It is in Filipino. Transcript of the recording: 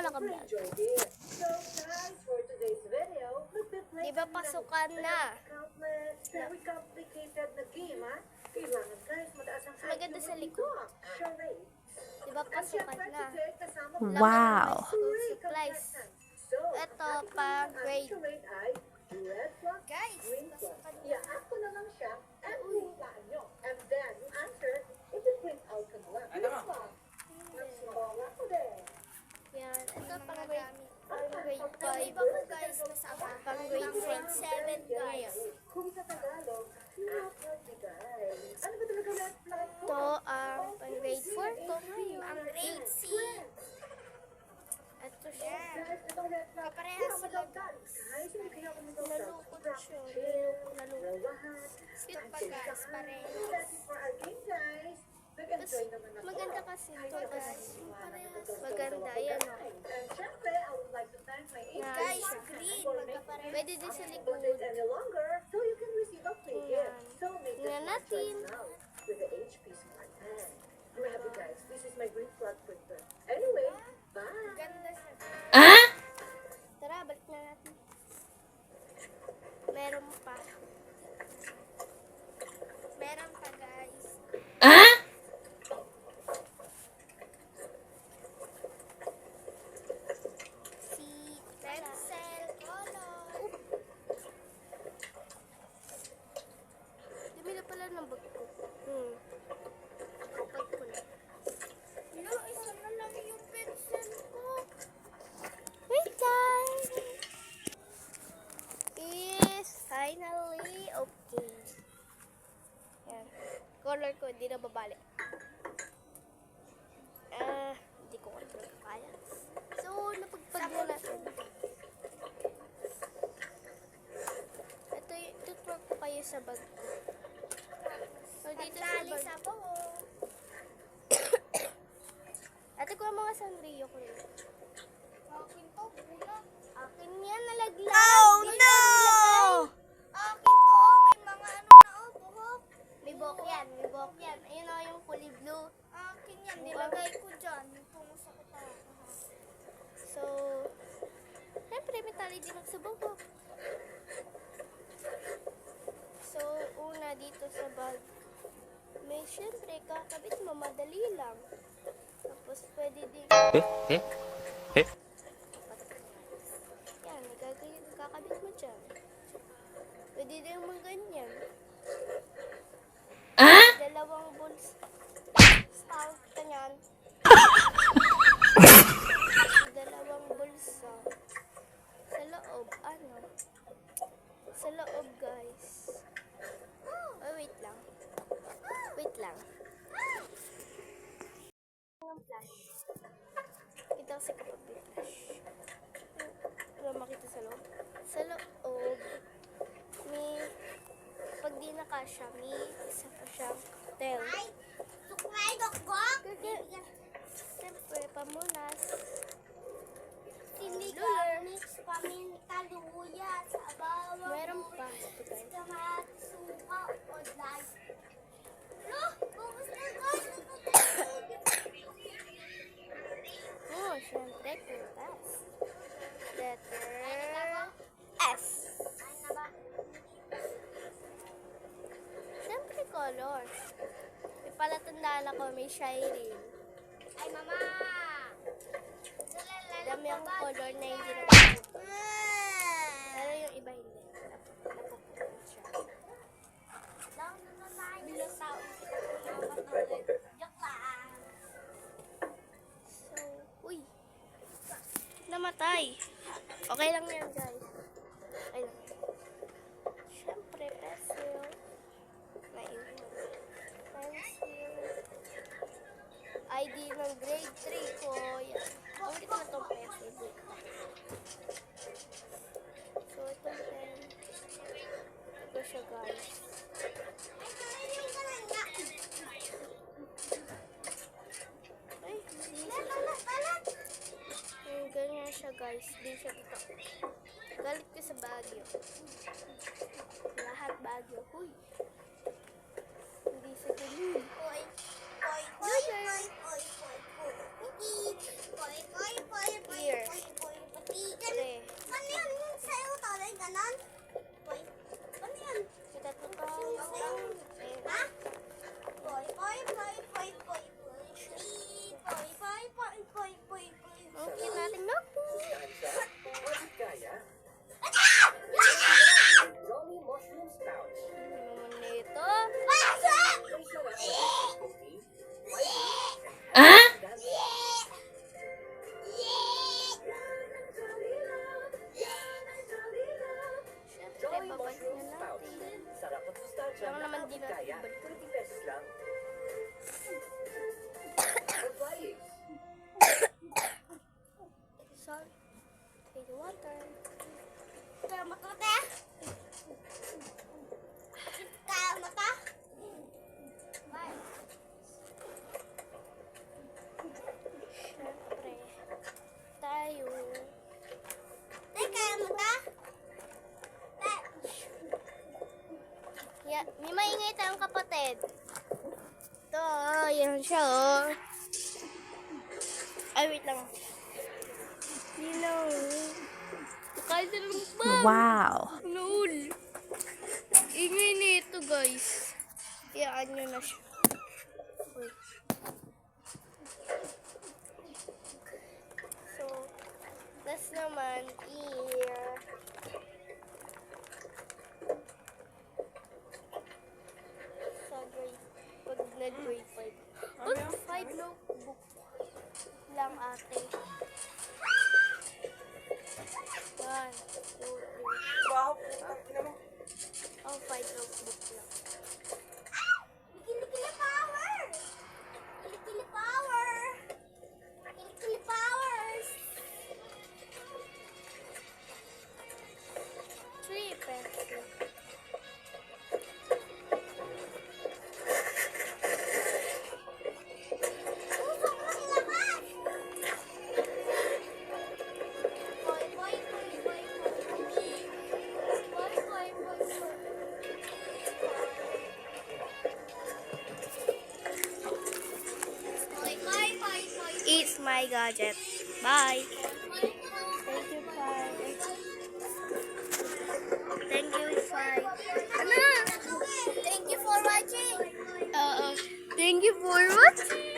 naka-vlog. Di ba pasukan na? Maganda sa likod. Di ba pasukan na? Wow! Supplies. Ito pang grade. Guys, pasukan na. Ako na lang siya at hulaan nyo. And then, yung answer, iti-print out ka na lang. Mas mabawa ko din. Yan. Ito pang grade. Pang grade 5. Iba ko guys, kasama. Pang grade 7 guys. Kung sa Tagalog, nakakabigay. Ano ba talaga left flag ko? Ito ang pang grade 4 ko ngayon. Ang grade C. Ito siya. Guys, itong left flag. Kaparehas sila Guys, hindi kaya ako nito sa Nalukot siya. Nalukot. lahat. Cute pa guys, parehas. That's it for our game, guys. Nag-enjoy naman ako. Maganda kasi ito guys. Maganda. Yan o. And syempre, I would like to thank my agent Guys, for green, for making magkaparehas. Pwede din sa it likod. any longer, so you can receive a free gift. So make the Tingnan smart choice natin. now with the HP Smart Pen. Grab it, guys. This is my green flag printer. Anyway, bye. Ganda siya. Tara, balik na natin. Meron pa. Meron pa guys. Si Pencil, color. Dumi na pala ng bag ko. Bag ko na. No, isa na lang yung pencil ko. Wait lang. Is finally okay. Yan. Color ko, hindi na babalik. Hindi ko control kaya. So, napagpag na natin. Tutwork ko kayo sa bag ko. So, dito sa Tali bag. sa buo. Ate ko ang mga Sanrio ko yun. Akin to, pula. Akin yan, nalaglag. Oh no! Akin to, may mga ano na oh, buhok. May buhok yan, may buhok yan. Ayun o, yung kulay blue. Akin yan, nilagay ko dyan. Pumusok ko tayo. So, siyempre may tali din ako sa buhok. So, una dito sa bag. May siyempre, kakabit mo, madali lang. Tapos, pwede din. Yan, kakabit mo dyan. Pwede din mo ganyan. Dalawang bulls. Stout ka niyan. Dalawang bulsa. Sa loob, ano? Sa loob, guys. Oh, wait lang. Wait lang. Kita kasi kapag may flash. Wala makita sa loob. Sa loob, may, pag di nakasya, may isa pa siyang tail. Ay, suklay dokgok. Siyempre, pamunas. Siligang mix paminta luya sa bawang. Meron pa. Ito, guys. Tomat, suka, o dry. Lo, kumusta guys? Oh, siyempre, kutas. Letter S. Ay na ba? Siyempre, color. May palatandaan ako, may shiny. Ay mama. Dami ang color na hindi na pero yung iba hindi. Napupunan siya. Daw na naman bilang tao. Joke lang. So, uy. Namatay. Okay lang yan, guys. Okay lang. Siyempre, pencil. Naiwan. Pencil. ID ng grade 3 ko. Yan. Ulit ko na itong pencil. So, itong pen. Ito siya, guys. Ay, hindi siya. Ganyan siya, guys. Di siya totoo. Galit ko sa Baguio. Lahat Baguio. Huy. Hindi siya ganyan. Oy, oy, oy, oy, oy, oy, oy. Oy, oy, oy, oy. Here. natin. Ito, yan siya, oh. Ay, wait lang. Yun lang. Kahit lang ba? Wow. Nool. Ingay nito, guys. Iyaan nyo na siya. Uy. So, last naman, sa grade, pag nag-grade 5. Pag 5 notebook lang ate. 1, 2, 3. Oh, 5 notebook lang. Kilikili power! Kilikili power! Kilikili powers! 3 pencil. Usok mo nilakas! Boy, boy, boy, boy, boy. Boy, boy, boy, boy. Boy, boy, boy, boy. It's my gadget. Bye. Boy, boy. Thank you, Pai. Thank you, Pai. Ano? Thank you for watching. Thank you for watching.